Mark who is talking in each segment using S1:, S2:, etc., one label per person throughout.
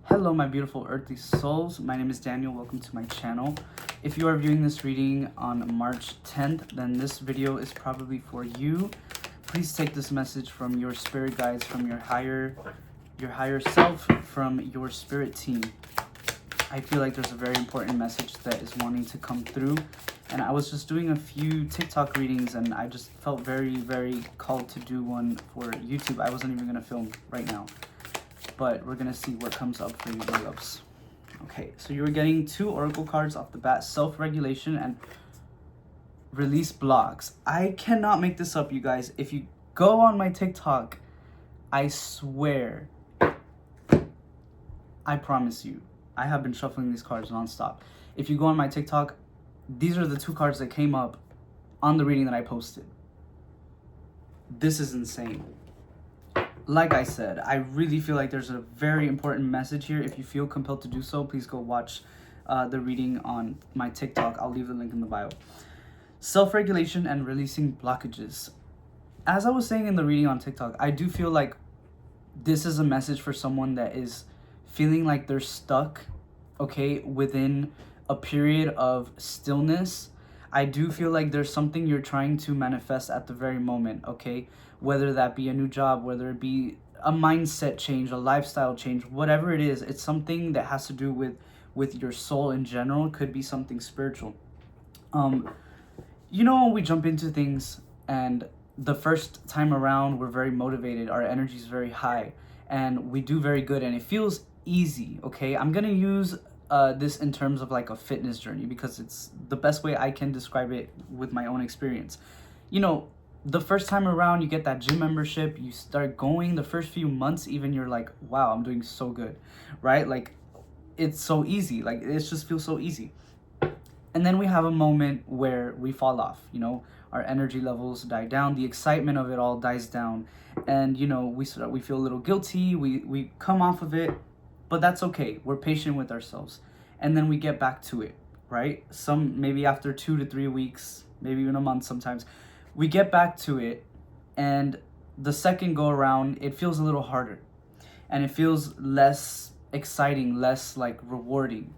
S1: Hello, my beautiful earthly souls. My name is Daniel. Welcome to my channel. If you are viewing this reading on March 10th, then this video is probably for you. Please take this message from your spirit guides, from your higher self, from your spirit team. I feel like there's a very important message that is wanting to come through. And I was just doing a few TikTok readings and I just felt very, very called to do one for YouTube. I wasn't even going to film right now, but we're going to see what comes up for you, my loves. Okay, so you were getting 2 oracle cards off the bat: self-regulation and release blocks. I cannot make this up, you guys. If you go on my TikTok, I swear, I promise you, I have been shuffling these cards nonstop. If you go on my TikTok, these are the 2 cards that came up on the reading that I posted. This is insane. Like I said, I really feel like there's a very important message here. If you feel compelled to do so, please go watch the reading on my TikTok. I'll leave the link in the bio. Self-regulation and releasing blockages. As I was saying in the reading on TikTok, I do feel like this is a message for someone that is feeling like they're stuck, okay, within a period of stillness. I do feel like there's something you're trying to manifest at the very moment, okay? Whether that be a new job, whether it be a mindset change, a lifestyle change, whatever it is, it's something that has to do with your soul in general. It could be something spiritual. You know, when we jump into things and the first time around we're very motivated, our energy is very high, and we do very good and it feels easy, okay? I'm gonna use this in terms of like a fitness journey because it's the best way I can describe it with my own experience. You know, the first time around you get that gym membership, you start going, the first few months even, you're like, wow, I'm doing so good, right? Like, it's so easy, like it just feels so easy. And then we have a moment where we fall off, you know, our energy levels die down, the excitement of it all dies down, and you know, we feel a little guilty, we come off of it, but that's okay. We're patient with ourselves. And then we get back to it, right? Maybe after 2 to 3 weeks, maybe even a month sometimes, we get back to it, and the second go around, it feels a little harder. And it feels less exciting, less like rewarding.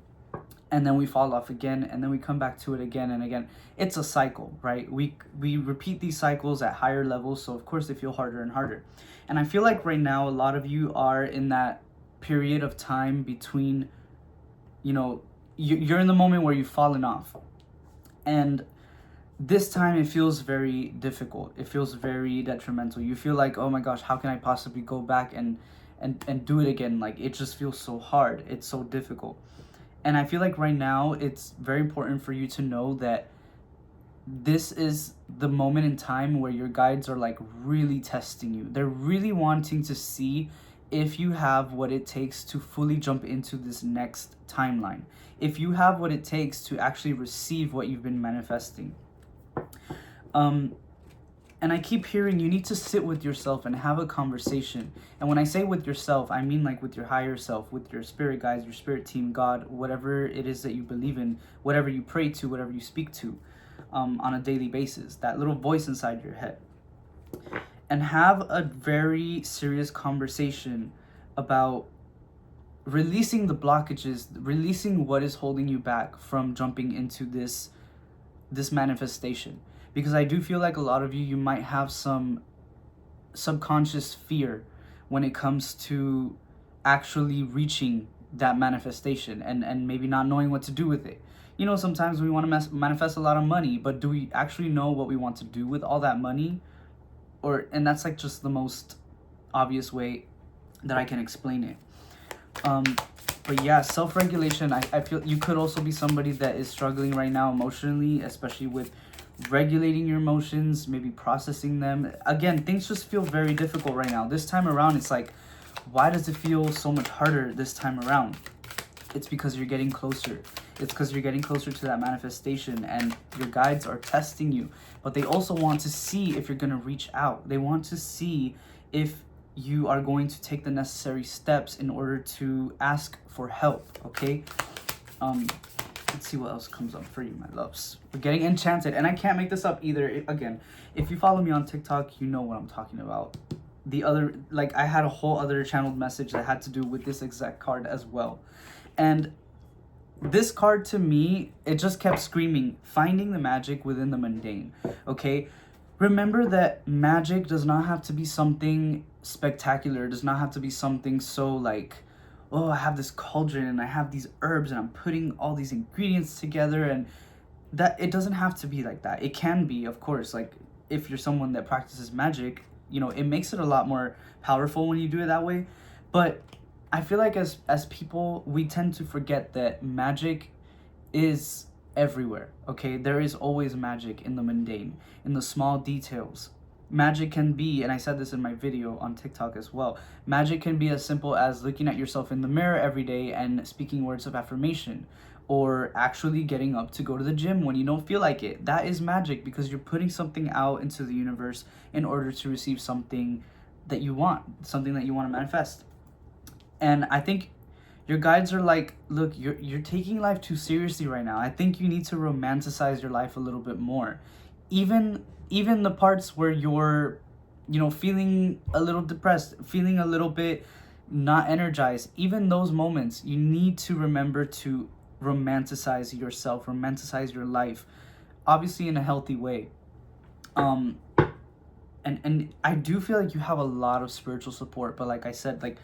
S1: And then we fall off again, and then we come back to it again and again. It's a cycle, right? We repeat these cycles at higher levels, so of course they feel harder and harder. And I feel like right now a lot of you are in that period of time between, you know, you're in the moment where you've fallen off, and this time it feels very difficult, it feels very detrimental. You feel like, oh my gosh, how can I possibly go back and do it again? Like, it just feels so hard, it's so difficult. And I feel like right now it's very important for you to know that this is the moment in time where your guides are like really testing you. They're really wanting to see if you have what it takes to fully jump into this next timeline, if you have what it takes to actually receive what you've been manifesting. And I keep hearing you need to sit with yourself and have a conversation. And when I say with yourself, I mean like with your higher self, with your spirit guides, your spirit team, God, whatever it is that you believe in, whatever you pray to, whatever you speak to on a daily basis, that little voice inside your head. And have a very serious conversation about releasing the blockages, releasing what is holding you back from jumping into this manifestation. Because I do feel like a lot of you might have some subconscious fear when it comes to actually reaching that manifestation, and maybe not knowing what to do with it. You know, sometimes we want to manifest a lot of money, but do we actually know what we want to do with all that money? And that's like just the most obvious way that I can explain it. But yeah, self-regulation, I feel you could also be somebody that is struggling right now emotionally, especially with regulating your emotions, maybe processing them. Again, things just feel very difficult right now. This time around, it's like, why does it feel so much harder this time around? It's because you're getting closer. It's because you're getting closer to that manifestation, and your guides are testing you. But they also want to see if you're going to reach out. They want to see if you are going to take the necessary steps in order to ask for help, okay? Let's see what else comes up for you, my loves. We're getting enchanted, and I can't make this up either. Again, if you follow me on TikTok, you know what I'm talking about. the other, like I had a whole other channeled message that had to do with this exact card as well. And this card to me, it just kept screaming, finding the magic within the mundane. Okay, remember that magic does not have to be something spectacular. It does not have to be something so like, oh, I have this cauldron and I have these herbs and I'm putting all these ingredients together, and that it doesn't have to be like that. It can be, of course, like if you're someone that practices magic, you know, it makes it a lot more powerful when you do it that way. But I feel like as people, we tend to forget that magic is everywhere. Okay, there is always magic in the mundane, in the small details. Magic can be, and I said this in my video on TikTok as well, magic can be as simple as looking at yourself in the mirror every day and speaking words of affirmation, or actually getting up to go to the gym when you don't feel like it. That is magic, because you're putting something out into the universe in order to receive something that you want, something that you want to manifest. And I think your guides are like, look, you're taking life too seriously right now. I think you need to romanticize your life a little bit more. Even the parts where you're, you know, feeling a little depressed, feeling a little bit not energized, even those moments, you need to remember to romanticize yourself, romanticize your life, obviously in a healthy way. And I do feel like you have a lot of spiritual support, but like I said, like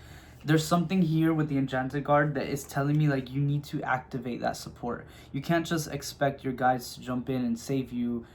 S1: there's something here with the Enchanted card that is telling me like you need to activate that support. You can't just expect your guides to jump in and save you,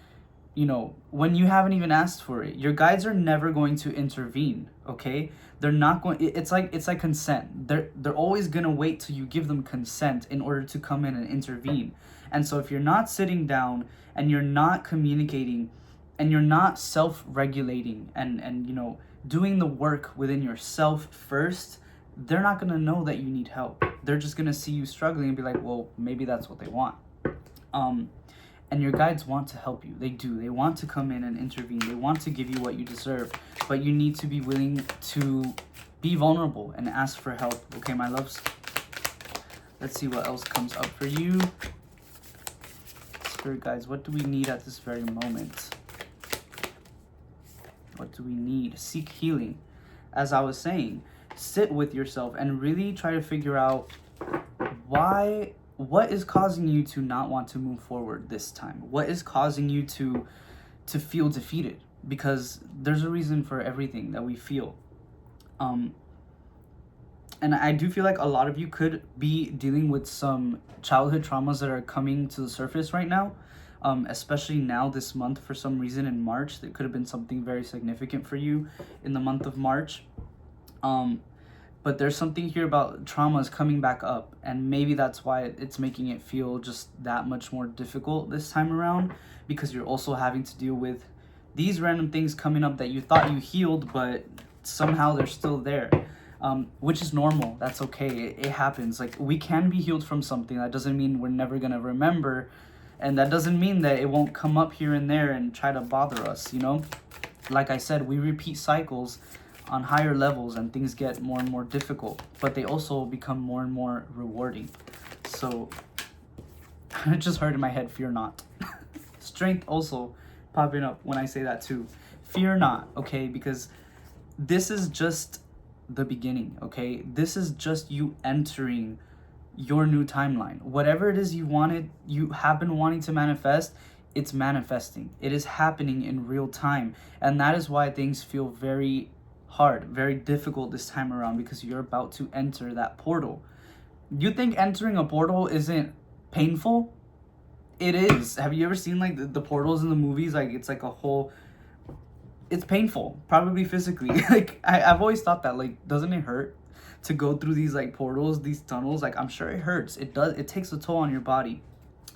S1: you know, when you haven't even asked for it. Your guides are never going to intervene, okay? They're not going, it's like consent. They're always going to wait till you give them consent in order to come in and intervene. And so if you're not sitting down and you're not communicating and you're not self-regulating and you know, doing the work within yourself first, they're not going to know that you need help. They're just going to see you struggling and be like, well, maybe that's what they want. And your guides want to help you. They do. They want to come in and intervene. They want to give you what you deserve. But you need to be willing to be vulnerable and ask for help. Okay, my loves? Let's see what else comes up for you. Spirit guides, what do we need at this very moment? What do we need? Seek healing. As I was saying, sit with yourself and really try to figure out what is causing you to not want to move forward this time? What is causing you to feel defeated? Because there's a reason for everything that we feel. And I do feel like a lot of you could be dealing with some childhood traumas that are coming to the surface right now. Especially now this month, for some reason in March, there could have been something very significant for you in the month of March. But there's something here about traumas coming back up, and maybe that's why it's making it feel just that much more difficult this time around, because you're also having to deal with these random things coming up that you thought you healed, but somehow they're still there, which is normal. That's okay. It happens. Like, we can be healed from something. That doesn't mean we're never going to remember, and that doesn't mean that it won't come up here and there and try to bother us, you know? Like I said, we repeat cycles on higher levels and things get more and more difficult, but they also become more and more rewarding. So it just heard in my head, fear not. Strength also popping up when I say that too. Fear not, okay? Because this is just the beginning, okay? This is just you entering your new timeline. Whatever it is you have been wanting to manifest, it's manifesting. It is happening in real time. And that is why things feel very hard, very difficult this time around, because you're about to enter that portal. You think entering a portal isn't painful? It is. Have you ever seen like the portals in the movies? Like, it's like a whole, it's painful, probably physically. Like I've always thought that, like, doesn't it hurt to go through these like portals, these tunnels? Like, I'm sure it hurts. It does. It takes a toll on your body.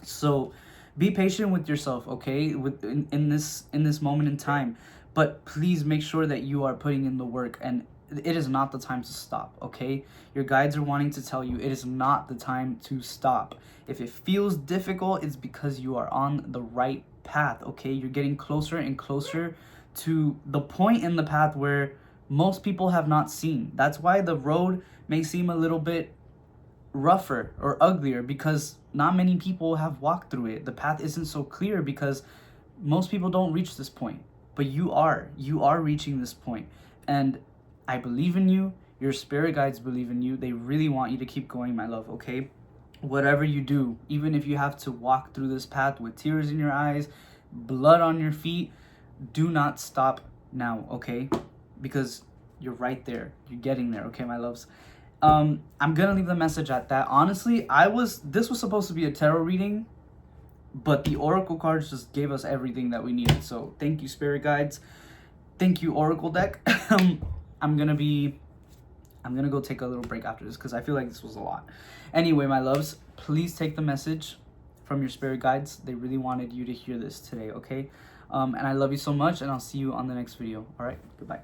S1: So be patient with yourself, okay? In this moment in time. But please make sure that you are putting in the work, and it is not the time to stop, okay? Your guides are wanting to tell you it is not the time to stop. If it feels difficult, it's because you are on the right path, okay? You're getting closer and closer to the point in the path where most people have not seen. That's why the road may seem a little bit rougher or uglier, because not many people have walked through it. The path isn't so clear because most people don't reach this point. But you are reaching this point, And I believe in you. Your spirit guides believe in you. They really want you to keep going, my love, okay? Whatever you do, even if you have to walk through this path with tears in your eyes, blood on your feet, do not stop now, okay? Because you're right there. You're getting there, okay, my loves? I'm gonna leave the message at that. Honestly, this was supposed to be a tarot reading, but the oracle cards just gave us everything that we needed. So thank you, spirit guides. Thank you, oracle deck. I'm gonna go take a little break after this because I feel like this was a lot. Anyway, my loves, please take the message from your spirit guides. They really wanted you to hear this today, okay? And I love you so much, and I'll see you on the next video. All right, goodbye.